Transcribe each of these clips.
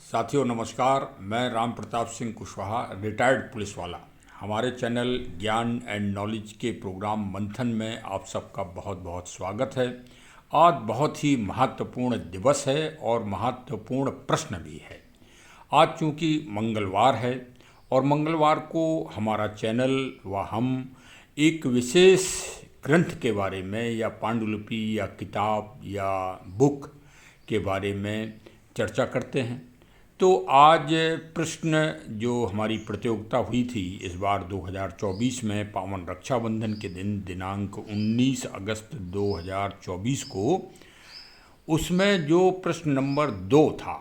साथियों नमस्कार। मैं राम प्रताप सिंह कुशवाहा, रिटायर्ड पुलिस वाला। हमारे चैनल ज्ञान एंड नॉलेज के प्रोग्राम मंथन में आप सबका बहुत बहुत स्वागत है। आज बहुत ही महत्वपूर्ण दिवस है और महत्वपूर्ण प्रश्न भी है। आज चूँकि मंगलवार है और मंगलवार को हमारा चैनल व हम एक विशेष ग्रंथ के बारे में या पांडुलिपि या किताब या बुक के बारे में चर्चा करते हैं। तो आज प्रश्न जो हमारी प्रतियोगिता हुई थी इस बार 2024 में पावन रक्षाबंधन के दिन दिनांक 19 अगस्त 2024 को, उसमें जो प्रश्न नंबर 2 था,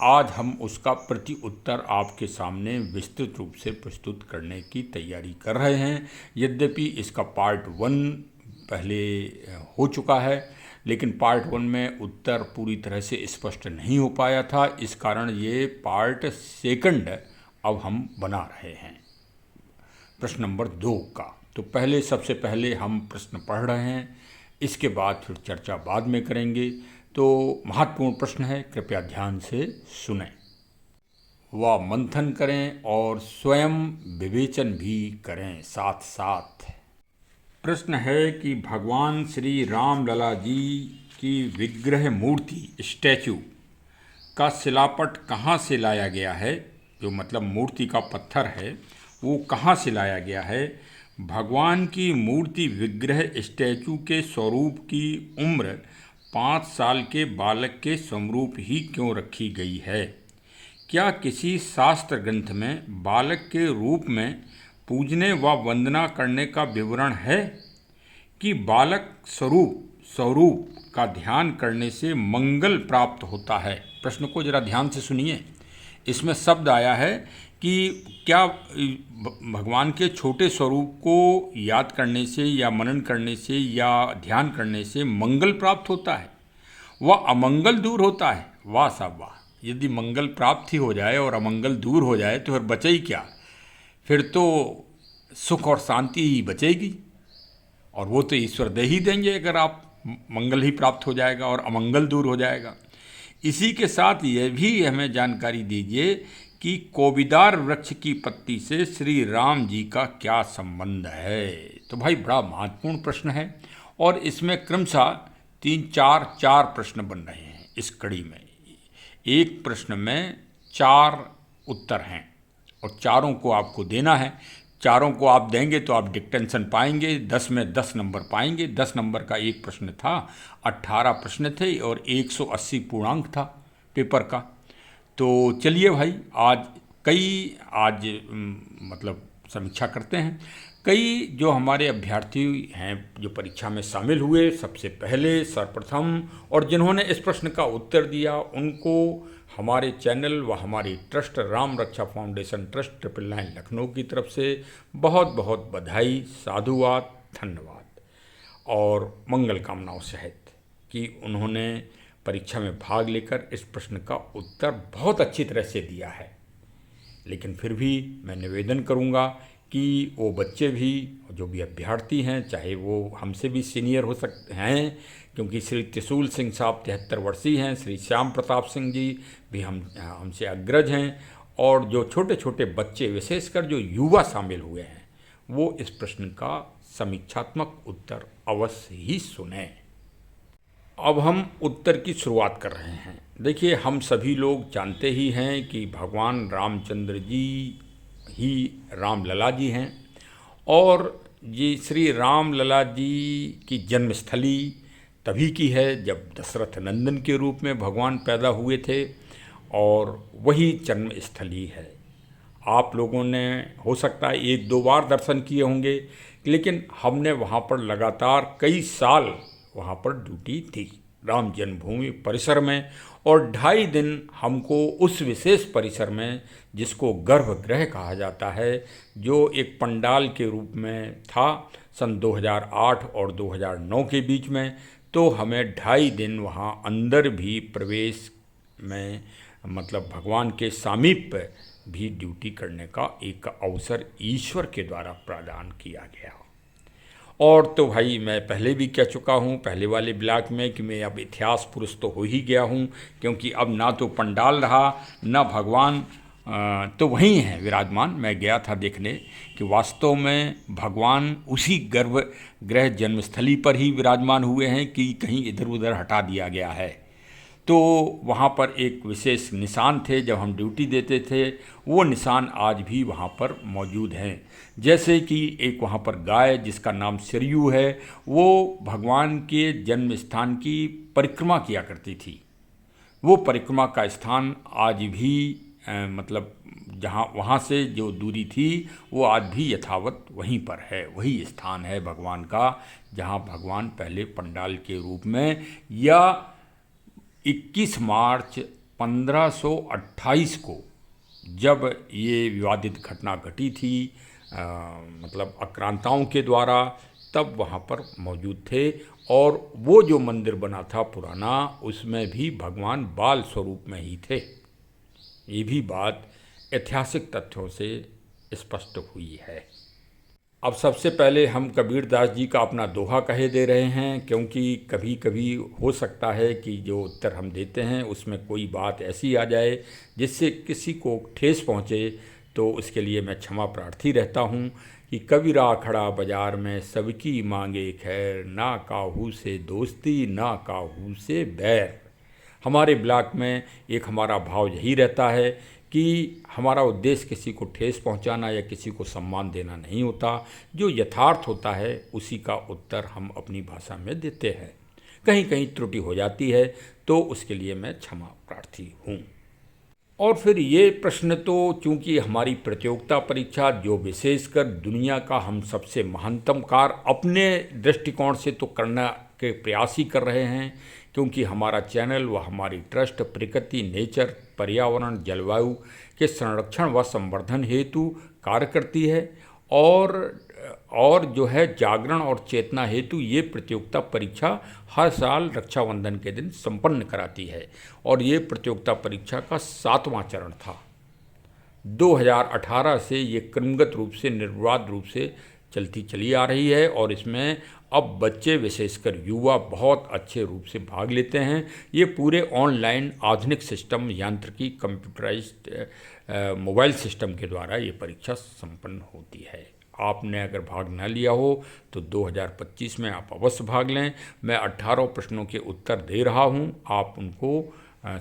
आज हम उसका प्रति उत्तर आपके सामने विस्तृत रूप से प्रस्तुत करने की तैयारी कर रहे हैं। यद्यपि इसका पार्ट 1 पहले हो चुका है, लेकिन पार्ट 1 में उत्तर पूरी तरह से स्पष्ट नहीं हो पाया था। इस कारण ये पार्ट 2 अब हम बना रहे हैं प्रश्न नंबर 2 का। तो सबसे पहले हम प्रश्न पढ़ रहे हैं, इसके बाद फिर चर्चा बाद में करेंगे। तो महत्वपूर्ण प्रश्न है, कृपया ध्यान से सुनें व मंथन करें और स्वयं विवेचन भी करें साथ साथ। प्रश्न है कि भगवान श्री राम लला जी की विग्रह मूर्ति स्टैचू का शिलापट कहाँ से लाया गया है। जो मतलब मूर्ति का पत्थर है वो कहाँ से लाया गया है। भगवान की मूर्ति विग्रह स्टैचू के स्वरूप की उम्र 5 साल के बालक के समरूप ही क्यों रखी गई है। क्या किसी शास्त्र ग्रंथ में बालक के रूप में पूजने व वंदना करने का विवरण है कि बालक स्वरूप का ध्यान करने से मंगल प्राप्त होता है। प्रश्न को जरा ध्यान से सुनिए। इसमें शब्द आया है कि क्या भगवान के छोटे स्वरूप को याद करने से या मनन करने से या ध्यान करने से मंगल प्राप्त होता है, वह अमंगल दूर होता है। वाह साहब वाह! यदि मंगल प्राप्त ही हो जाए और अमंगल दूर हो जाए तो फिर बचे ही क्या। फिर तो सुख और शांति ही बचेगी, और वो तो ईश्वर दे ही देंगे अगर आप मंगल ही प्राप्त हो जाएगा और अमंगल दूर हो जाएगा। इसी के साथ यह भी हमें जानकारी दीजिए कि कोविदार वृक्ष की पत्ती से श्री राम जी का क्या संबंध है। तो भाई बड़ा महत्वपूर्ण प्रश्न है और इसमें क्रमशः 3-4 प्रश्न बन रहे हैं इस कड़ी में। एक प्रश्न में 4 उत्तर हैं और चारों को आपको देना है। चारों को आप देंगे तो आप डिक्टेंशन पाएंगे, 10 में 10 नंबर पाएंगे। 10 नंबर का एक प्रश्न था, 18 प्रश्न थे और 180 पूर्णांक था पेपर का। तो चलिए भाई, आज मतलब समीक्षा करते हैं। कई जो हमारे अभ्यर्थी हैं जो परीक्षा में शामिल हुए, सबसे पहले सर्वप्रथम, और जिन्होंने इस प्रश्न का उत्तर दिया, उनको हमारे चैनल व हमारी ट्रस्ट राम रक्षा फाउंडेशन ट्रस्ट 999 लखनऊ की तरफ से बहुत बहुत बधाई, साधुवाद, धन्यवाद और मंगल कामनाओं सहित कि उन्होंने परीक्षा में भाग लेकर इस प्रश्न का उत्तर बहुत अच्छी तरह से दिया है। लेकिन फिर भी मैं निवेदन करूंगा कि वो बच्चे भी, जो भी अभ्यर्थी हैं, चाहे वो हमसे भी सीनियर हो सकते हैं, क्योंकि श्री त्रिशूल सिंह साहब 73 वर्षीय हैं, श्री श्याम प्रताप सिंह जी भी हमसे अग्रज हैं, और जो छोटे छोटे बच्चे, विशेषकर जो युवा शामिल हुए हैं, वो इस प्रश्न का समीक्षात्मक उत्तर अवश्य ही सुनें। अब हम उत्तर की शुरुआत कर रहे हैं। देखिए, हम सभी लोग जानते ही हैं कि भगवान रामचंद्र जी ही राम लला जी हैं, और ये श्री राम लला जी की जन्मस्थली तभी की है जब दशरथ नंदन के रूप में भगवान पैदा हुए थे, और वही जन्मस्थली है। आप लोगों ने हो सकता है 1-2 बार दर्शन किए होंगे, लेकिन हमने वहाँ पर लगातार कई साल वहाँ पर ड्यूटी थी राम जन्मभूमि परिसर में, और 2.5 दिन हमको उस विशेष परिसर में, जिसको गर्भगृह कहा जाता है, जो एक पंडाल के रूप में था सन 2008 और 2009 के बीच में, तो हमें 2.5 दिन वहाँ अंदर भी प्रवेश में, मतलब भगवान के सामीप्य भी ड्यूटी करने का एक अवसर ईश्वर के द्वारा प्रदान किया गया। और तो भाई मैं पहले भी कह चुका हूँ पहले वाले ब्लॉग में कि मैं अब इतिहास पुरुष तो हो ही गया हूँ, क्योंकि अब ना तो पंडाल रहा ना भगवान तो वहीं हैं विराजमान। मैं गया था देखने कि वास्तव में भगवान उसी गर्भगृह जन्मस्थली पर ही विराजमान हुए हैं कि कहीं इधर उधर हटा दिया गया है। तो वहाँ पर एक विशेष निशान थे जब हम ड्यूटी देते थे, वो निशान आज भी वहाँ पर मौजूद हैं। जैसे कि एक वहाँ पर गाय जिसका नाम सरयू है, वो भगवान के जन्म स्थान की परिक्रमा किया करती थी। वो परिक्रमा का स्थान आज भी मतलब जहाँ वहाँ से जो दूरी थी वो आज भी यथावत वहीं पर है। वही स्थान है भगवान का जहाँ भगवान पहले पंडाल के रूप में, या 21 मार्च 1528 को जब ये विवादित घटना घटी थी मतलब आक्रांताओं के द्वारा, तब वहाँ पर मौजूद थे। और वो जो मंदिर बना था पुराना, उसमें भी भगवान बाल स्वरूप में ही थे। ये भी बात ऐतिहासिक तथ्यों से स्पष्ट हुई है। अब सबसे पहले हम कबीरदास जी का अपना दोहा कहे दे रहे हैं, क्योंकि कभी कभी हो सकता है कि जो उत्तर हम देते हैं उसमें कोई बात ऐसी आ जाए जिससे किसी को ठेस पहुँचे, तो उसके लिए मैं क्षमा प्रार्थी रहता हूँ कि कबीरा खड़ा बाजार में सबकी मांगे खैर, ना काहू से दोस्ती ना काहू से बैर। हमारे ब्लॉक में एक हमारा भाव यही रहता है कि हमारा उद्देश्य किसी को ठेस पहुंचाना या किसी को सम्मान देना नहीं होता। जो यथार्थ होता है उसी का उत्तर हम अपनी भाषा में देते हैं। कहीं कहीं त्रुटि हो जाती है तो उसके लिए मैं क्षमा प्रार्थी हूँ। और फिर ये प्रश्न तो चूंकि हमारी प्रतियोगिता परीक्षा जो विशेषकर दुनिया का हम सबसे महानतम कार्य अपने दृष्टिकोण से तो करना के प्रयास ही कर रहे हैं, क्योंकि हमारा चैनल व हमारी ट्रस्ट प्रकृति, नेचर, पर्यावरण, जलवायु के संरक्षण व संवर्धन हेतु कार्य करती है, और जो है जागरण और चेतना हेतु ये प्रतियोगिता परीक्षा हर साल रक्षाबंधन के दिन संपन्न कराती है। और ये प्रतियोगिता परीक्षा का 7वां चरण था। 2018 से ये क्रमगत रूप से निर्विवाद रूप से चलती चली आ रही है, और इसमें अब बच्चे विशेषकर युवा बहुत अच्छे रूप से भाग लेते हैं। ये पूरे ऑनलाइन आधुनिक सिस्टम, यांत्रिकी, कंप्यूटराइज्ड मोबाइल सिस्टम के द्वारा ये परीक्षा संपन्न होती है। आपने अगर भाग न लिया हो तो 2025 में आप अवश्य भाग लें। मैं 18 प्रश्नों के उत्तर दे रहा हूं, आप उनको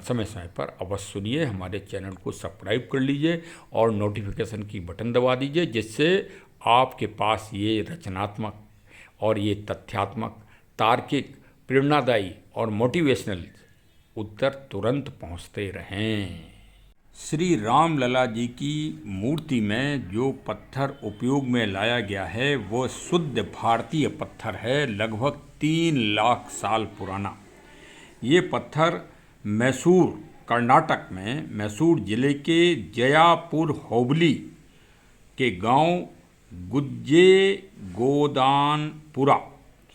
समय समय पर अवश्य सुनिए। हमारे चैनल को सब्सक्राइब कर लीजिए और नोटिफिकेशन की बटन दबा दीजिए, जिससे आपके पास ये रचनात्मक और ये तथ्यात्मक, तार्किक, प्रेरणादायी और मोटिवेशनल उत्तर तुरंत पहुंचते रहें। श्री राम लला जी की मूर्ति में जो पत्थर उपयोग में लाया गया है वो शुद्ध भारतीय पत्थर है, लगभग 3 लाख साल पुराना। ये पत्थर मैसूर, कर्नाटक में मैसूर जिले के जयापुर होबली के गांव गुज्जे गोदानपुरा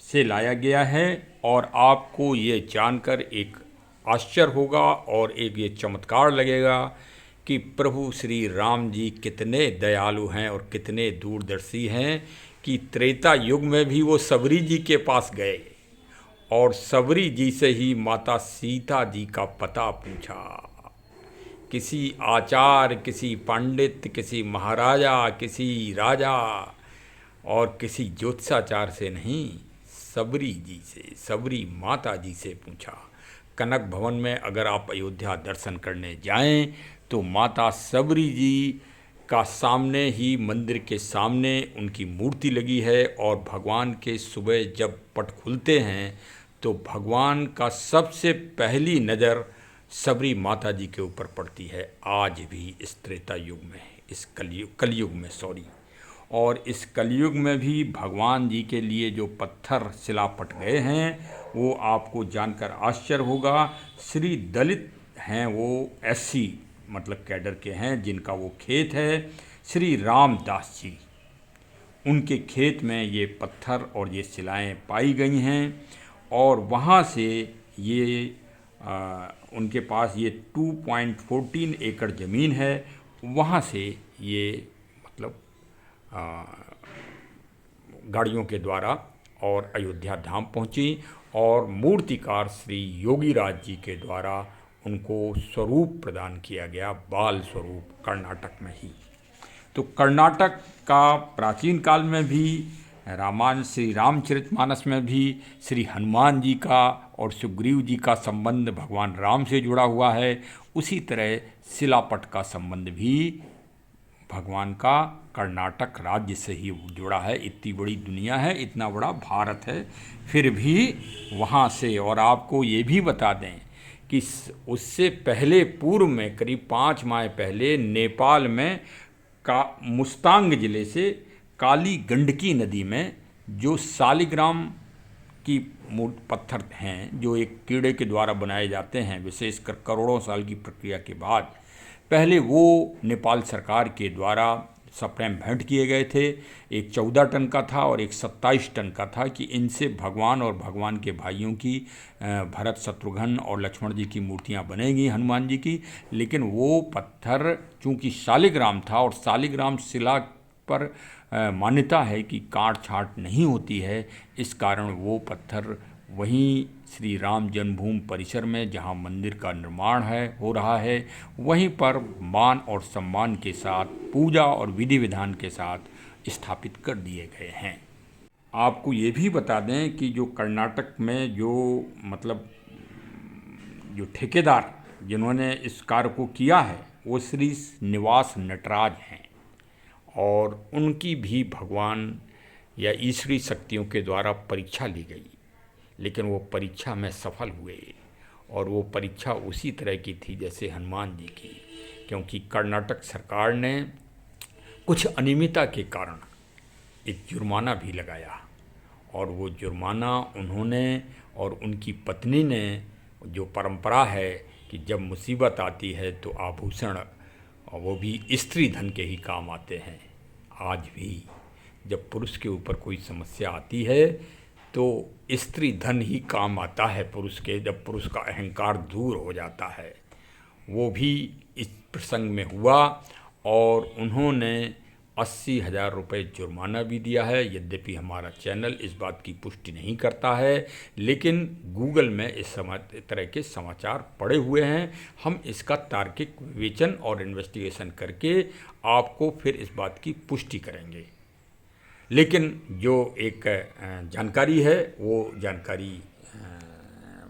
से लाया गया है। और आपको ये जानकर एक आश्चर्य होगा और एक ये चमत्कार लगेगा कि प्रभु श्री राम जी कितने दयालु हैं और कितने दूरदर्शी हैं कि त्रेता युग में भी वो सबरी जी के पास गए और सबरी जी से ही माता सीता जी का पता पूछा। किसी आचार्य, किसी पंडित, किसी महाराजा, किसी राजा और किसी ज्योतिषाचार्य से नहीं, सबरी जी से, सबरी माता जी से पूछा। कनक भवन में अगर आप अयोध्या दर्शन करने जाएं तो माता सबरी जी का सामने ही, मंदिर के सामने उनकी मूर्ति लगी है। और भगवान के सुबह जब पट खुलते हैं तो भगवान का सबसे पहली नज़र सबरी माता जी के ऊपर पड़ती है। आज भी इस त्रेता युग में, इस कलयुग में और इस कलयुग में भी भगवान जी के लिए जो पत्थर शिलापट गए हैं वो आपको जानकर आश्चर्य होगा। श्री दलित हैं वो, SC मतलब कैडर के हैं, जिनका वो खेत है श्री रामदास जी, उनके खेत में ये पत्थर और ये शिलाएं पाई गई हैं। और वहाँ से ये उनके पास ये 2.14 एकड़ ज़मीन है, वहाँ से ये मतलब गाड़ियों के द्वारा और अयोध्या धाम पहुंची और मूर्तिकार श्री योगी राज जी के द्वारा उनको स्वरूप प्रदान किया गया, बाल स्वरूप, कर्नाटक में ही। तो कर्नाटक का प्राचीन काल में भी रामायण, श्री रामचरितमानस में भी श्री हनुमान जी का और सुग्रीव जी का संबंध भगवान राम से जुड़ा हुआ है। उसी तरह शिलापट का संबंध भी भगवान का कर्नाटक राज्य से ही जुड़ा है। इतनी बड़ी दुनिया है, इतना बड़ा भारत है, फिर भी वहाँ से। और आपको ये भी बता दें कि उससे पहले पूर्व में करीब 5 माह पहले नेपाल में का मुस्तांग ज़िले से काली गंडकी नदी में जो शालिग्राम की पत्थर हैं, जो एक कीड़े के द्वारा बनाए जाते हैं, विशेषकर करोड़ों साल की प्रक्रिया के बाद, पहले वो नेपाल सरकार के द्वारा सप्रेम भेंट किए गए थे। एक 14 टन का था और एक 27 टन का था कि इनसे भगवान और भगवान के भाइयों की, भरत, शत्रुघ्न और लक्ष्मण जी की मूर्तियां बनेंगी, हनुमान जी की। लेकिन वो पत्थर चूंकि शालिग्राम था और शालिग्राम शिला पर मान्यता है कि काट छाट नहीं होती है, इस कारण वो पत्थर वहीं श्री राम जन्मभूमि परिसर में जहां मंदिर का निर्माण हो रहा है, वहीं पर मान और सम्मान के साथ, पूजा और विधि विधान के साथ स्थापित कर दिए गए हैं। आपको ये भी बता दें कि जो कर्नाटक में जो ठेकेदार जिन्होंने इस कार्य को किया है वो श्री निवास नटराज हैं और उनकी भी भगवान या ईश्वरी शक्तियों के द्वारा परीक्षा ली गई, लेकिन वो परीक्षा में सफल हुए। और वो परीक्षा उसी तरह की थी जैसे हनुमान जी की, क्योंकि कर्नाटक सरकार ने कुछ अनियमितता के कारण एक जुर्माना भी लगाया और वो जुर्माना उन्होंने और उनकी पत्नी ने, जो परंपरा है कि जब मुसीबत आती है तो आभूषण, और वो भी स्त्री धन के ही काम आते हैं। आज भी जब पुरुष के ऊपर कोई समस्या आती है तो स्त्री धन ही काम आता है पुरुष के, जब पुरुष का अहंकार दूर हो जाता है। वो भी इस प्रसंग में हुआ और उन्होंने 80,000 रुपये जुर्माना भी दिया है। यद्यपि हमारा चैनल इस बात की पुष्टि नहीं करता है, लेकिन गूगल में इस तरह के समाचार पड़े हुए हैं। हम इसका तार्किक विवेचन और इन्वेस्टिगेशन करके आपको फिर इस बात की पुष्टि करेंगे। लेकिन जो एक जानकारी है वो जानकारी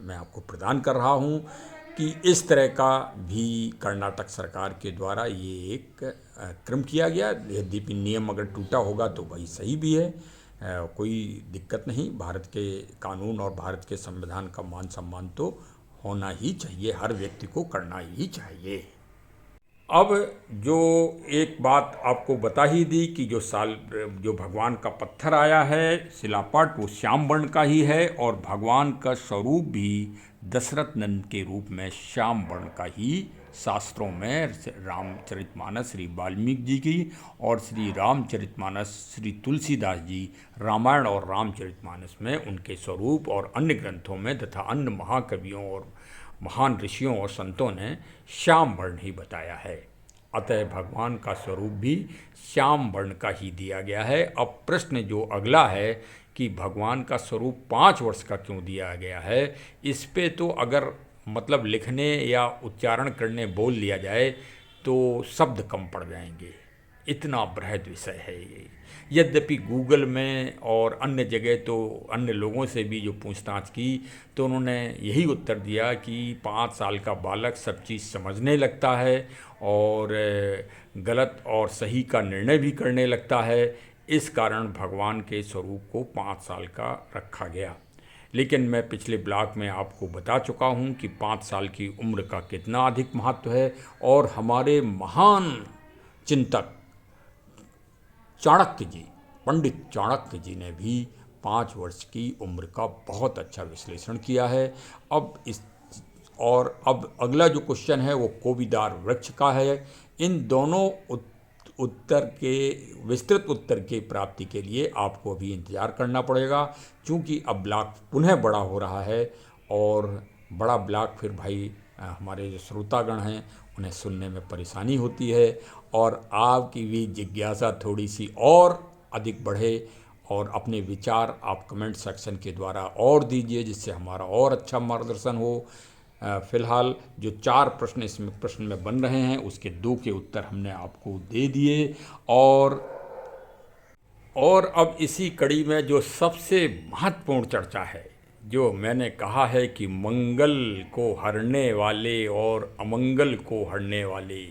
मैं आपको प्रदान कर रहा हूँ कि इस तरह का भी कर्नाटक सरकार के द्वारा ये एक क्रम किया गया। यद्यपि नियम अगर टूटा होगा तो वही सही भी है, कोई दिक्कत नहीं। भारत के कानून और भारत के संविधान का मान सम्मान तो होना ही चाहिए, हर व्यक्ति को करना ही चाहिए। अब जो एक बात आपको बता ही दी कि जो भगवान का पत्थर आया है शिलापट, वो श्याम वर्ण का ही है और भगवान का स्वरूप भी दशरथ नंद के रूप में श्याम वर्ण का ही शास्त्रों में रामचरितमानस श्री वाल्मीकि जी की और श्री रामचरितमानस श्री तुलसीदास जी रामायण और रामचरितमानस में उनके स्वरूप और अन्य ग्रंथों में तथा अन्य महाकवियों और महान ऋषियों और संतों ने श्याम वर्ण ही बताया है। अतः भगवान का स्वरूप भी श्याम वर्ण का ही दिया गया है। अब प्रश्न जो अगला है कि भगवान का स्वरूप 5 वर्ष का क्यों दिया गया है, इस पे तो अगर लिखने या उच्चारण करने बोल लिया जाए तो शब्द कम पड़ जाएंगे, इतना बृहद विषय है ये। यद्यपि गूगल में और अन्य जगह तो अन्य लोगों से भी जो पूछताछ की तो उन्होंने यही उत्तर दिया कि 5 साल का बालक सब चीज़ समझने लगता है और गलत और सही का निर्णय भी करने लगता है, इस कारण भगवान के स्वरूप को 5 साल का रखा गया। लेकिन मैं पिछले ब्लॉग में आपको बता चुका हूँ कि 5 साल की उम्र का कितना अधिक महत्व है और हमारे महान चिंतक चाणक्य जी, पंडित चाणक्य जी ने भी 5 वर्ष की उम्र का बहुत अच्छा विश्लेषण किया है। अब अगला जो क्वेश्चन है वो कोविदार वृक्ष का है। इन दोनों उत्तर के विस्तृत उत्तर के प्राप्ति के लिए आपको अभी इंतज़ार करना पड़ेगा, क्योंकि अब ब्लॉग पुनः बड़ा हो रहा है और बड़ा ब्लॉग फिर भाई हमारे जो श्रोतागण हैं उन्हें सुनने में परेशानी होती है और आपकी भी जिज्ञासा थोड़ी सी और अधिक बढ़े और अपने विचार आप कमेंट सेक्शन के द्वारा और दीजिए, जिससे हमारा और अच्छा मार्गदर्शन हो। फ़िलहाल जो 4 प्रश्न इसमें प्रश्न में बन रहे हैं, उसके 2 के उत्तर हमने आपको दे दिए। और अब इसी कड़ी में जो सबसे महत्वपूर्ण चर्चा है, जो मैंने कहा है कि मंगल को हरने वाले और अमंगल को हरने वाले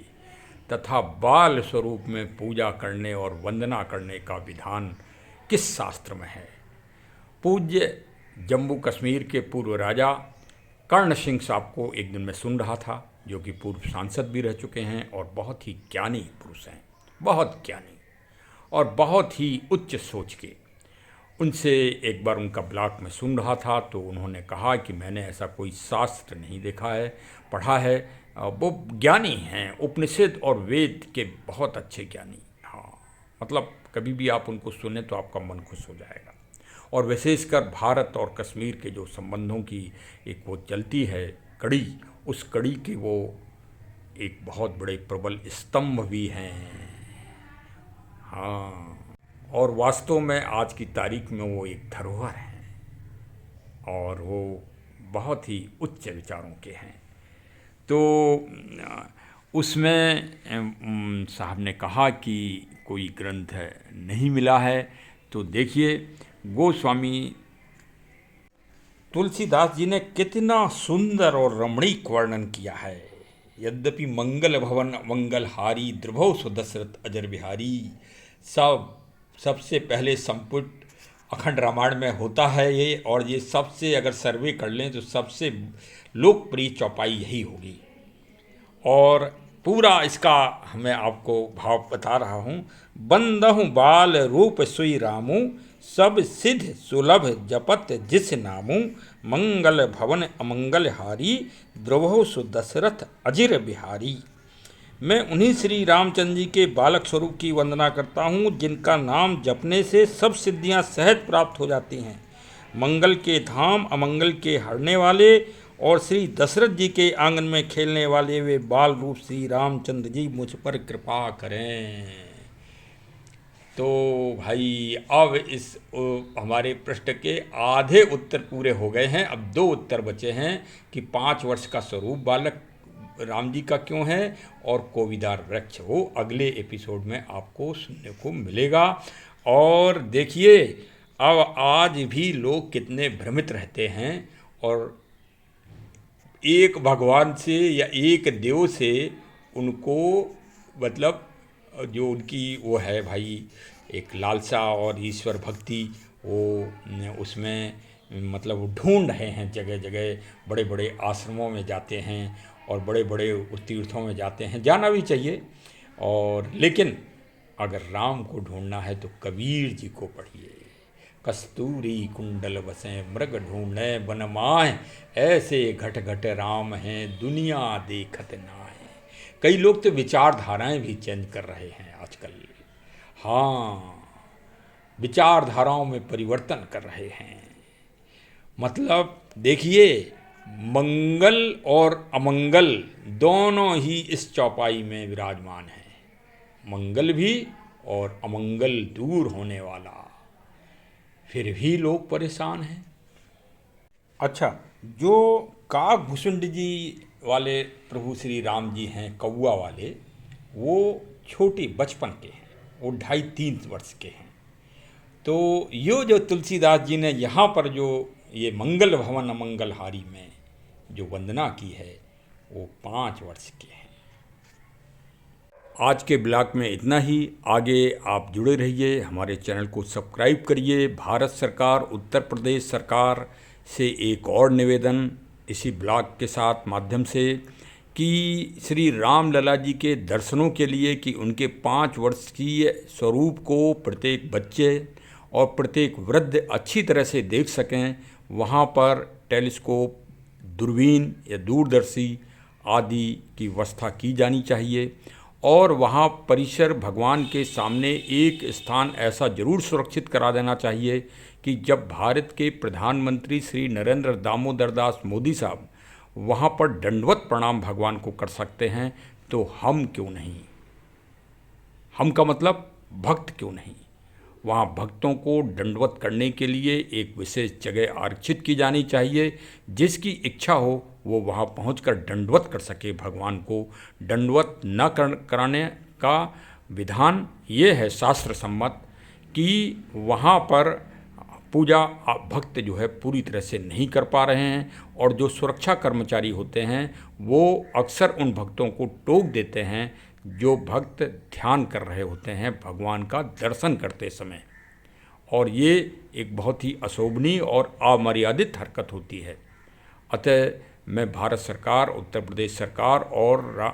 तथा बाल स्वरूप में पूजा करने और वंदना करने का विधान किस शास्त्र में है। पूज्य जम्मू कश्मीर के पूर्व राजा कर्ण सिंह साहब को एक दिन मैं सुन रहा था, जो कि पूर्व सांसद भी रह चुके हैं और बहुत ही ज्ञानी पुरुष हैं, बहुत ज्ञानी और बहुत ही उच्च सोच के। उनसे एक बार उनका ब्लॉग में सुन रहा था, तो उन्होंने कहा कि मैंने ऐसा कोई शास्त्र नहीं देखा है, पढ़ा है। वो ज्ञानी हैं, उपनिषद और वेद के बहुत अच्छे ज्ञानी। हाँ, मतलब कभी भी आप उनको सुने तो आपका मन खुश हो जाएगा। और विशेषकर भारत और कश्मीर के जो संबंधों की एक वो चलती है कड़ी, उस कड़ी के वो एक बहुत बड़े प्रबल स्तंभ भी हैं। हाँ, और वास्तव में आज की तारीख में वो एक धरोहर हैं और वो बहुत ही उच्च विचारों के हैं। तो उसमें साहब ने कहा कि कोई ग्रंथ नहीं मिला है। तो देखिए, गोस्वामी तुलसीदास जी ने कितना सुंदर और रमणीक वर्णन किया है। यद्यपि मंगल भवन मंगलहारी द्रुभौ सुदशरथ अजर बिहारी, सबसे पहले संपुट अखंड रामायण में होता है ये, और ये सबसे अगर सर्वे कर लें तो सबसे लोकप्रिय चौपाई यही होगी। और पूरा इसका मैं आपको भाव बता रहा हूँ। बंदहु बाल रूप सुई रामू, सब सिद्ध सुलभ जपत जिस नामू, मंगल भवन अमंगल हारी, द्रुभौ सुदशरथ अजिर बिहारी। मैं उन्हीं श्री रामचंद्र जी के बालक स्वरूप की वंदना करता हूँ, जिनका नाम जपने से सब सिद्धियाँ सहज प्राप्त हो जाती हैं। मंगल के धाम अमंगल के हरने वाले और श्री दशरथ जी के आंगन में खेलने वाले वे बाल रूप श्री रामचंद्र जी मुझ पर कृपा करें। तो भाई, अब इस हमारे पृष्ठ के आधे उत्तर पूरे हो गए हैं। अब 2 उत्तर बचे हैं कि 5 वर्ष का स्वरूप बालक राम जी का क्यों है, और कोविदार वृक्ष, वो अगले एपिसोड में आपको सुनने को मिलेगा। और देखिए, अब आज भी लोग कितने भ्रमित रहते हैं और एक भगवान से या एक देव से उनको, मतलब जो उनकी वो है भाई एक लालसा और ईश्वर भक्ति, वो उसमें मतलब वो ढूंढ रहे हैं जगह जगह। बड़े बड़े आश्रमों में जाते हैं और बड़े बड़े तीर्थों में जाते हैं, जाना भी चाहिए। और लेकिन अगर राम को ढूंढना है तो कबीर जी को पढ़िए। कस्तूरी कुंडल बसें मृग ढूंढे बनमाए, ऐसे घट घट राम हैं दुनिया देखत नाए। कई लोग तो विचारधाराएं भी चेंज कर रहे हैं आजकल। हाँ, विचारधाराओं में परिवर्तन कर रहे हैं। मतलब देखिए, मंगल और अमंगल दोनों ही इस चौपाई में विराजमान हैं। मंगल भी और अमंगल दूर होने वाला, फिर भी लोग परेशान हैं। अच्छा, जो काकभूषुंड जी वाले प्रभु श्री राम जी हैं, कौआ वाले, वो छोटे बचपन के हैं, वो 2.5-3 वर्ष के हैं। तो ये जो तुलसीदास जी ने यहाँ पर जो ये मंगल भवन अमंगलहारी में जो वंदना की है, वो 5 वर्ष के हैं। आज के ब्लॉग में इतना ही। आगे आप जुड़े रहिए, हमारे चैनल को सब्सक्राइब करिए। भारत सरकार, उत्तर प्रदेश सरकार से एक और निवेदन इसी ब्लॉग के साथ माध्यम से कि श्री राम लला जी के दर्शनों के लिए, कि उनके 5 वर्ष की स्वरूप को प्रत्येक बच्चे और प्रत्येक वृद्ध अच्छी तरह से देख सकें, वहाँ पर टेलीस्कोप, दूरबीन या दूरदर्शी आदि की व्यवस्था की जानी चाहिए। और वहाँ परिसर भगवान के सामने एक स्थान ऐसा जरूर सुरक्षित करा देना चाहिए कि जब भारत के प्रधानमंत्री श्री नरेंद्र दामोदर दास मोदी साहब वहाँ पर दंडवत प्रणाम भगवान को कर सकते हैं, तो हम क्यों नहीं? हम का मतलब भक्त क्यों नहीं? वहाँ भक्तों को दंडवत करने के लिए एक विशेष जगह आरक्षित की जानी चाहिए। जिसकी इच्छा हो वो वहाँ पहुंचकर दंडवत कर सके। भगवान को दंडवत न कराने का विधान ये है शास्त्र सम्मत कि वहाँ पर पूजा भक्त जो है पूरी तरह से नहीं कर पा रहे हैं, और जो सुरक्षा कर्मचारी होते हैं वो अक्सर उन भक्तों को टोक देते हैं जो भक्त ध्यान कर रहे होते हैं भगवान का दर्शन करते समय, और ये एक बहुत ही अशोभनीय और अमर्यादित हरकत होती है। अतः मैं भारत सरकार, उत्तर प्रदेश सरकार और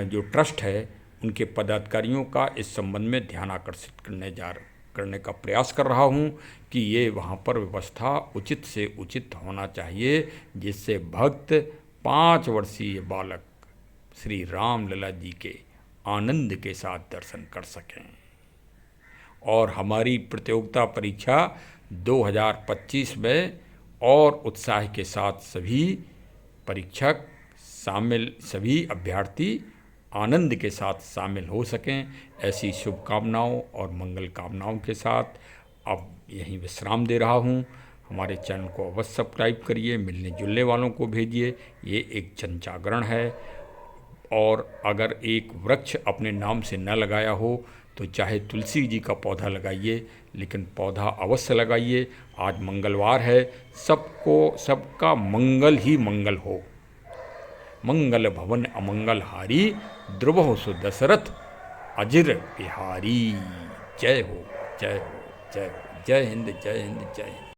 जो ट्रस्ट है उनके पदाधिकारियों का इस संबंध में ध्यान आकर्षित करने का प्रयास कर रहा हूँ कि ये वहाँ पर व्यवस्था उचित से उचित होना चाहिए, जिससे भक्त 5 वर्षीय बालक श्री राम लला जी के आनंद के साथ दर्शन कर सकें। और हमारी प्रतियोगिता परीक्षा 2025 में और उत्साह के साथ सभी परीक्षक सभी अभ्यर्थी आनंद के साथ शामिल हो सकें, ऐसी शुभकामनाओं और मंगल कामनाओं के साथ अब यहीं विश्राम दे रहा हूँ। हमारे चैनल को अवश्य सब्सक्राइब करिए, मिलने जुलने वालों को भेजिए। ये एक जन जागरण है, और अगर एक वृक्ष अपने नाम से न लगाया हो तो चाहे तुलसी जी का पौधा लगाइए, लेकिन पौधा अवश्य लगाइए। आज मंगलवार है, सबका मंगल ही मंगल हो। मंगल भवन अमंगल हारी, द्रुवहु सुदशरथ अजिर बिहारी। जय हो, जय हो, जय हो। जय हिंद, जय हिंद, जय हिंद।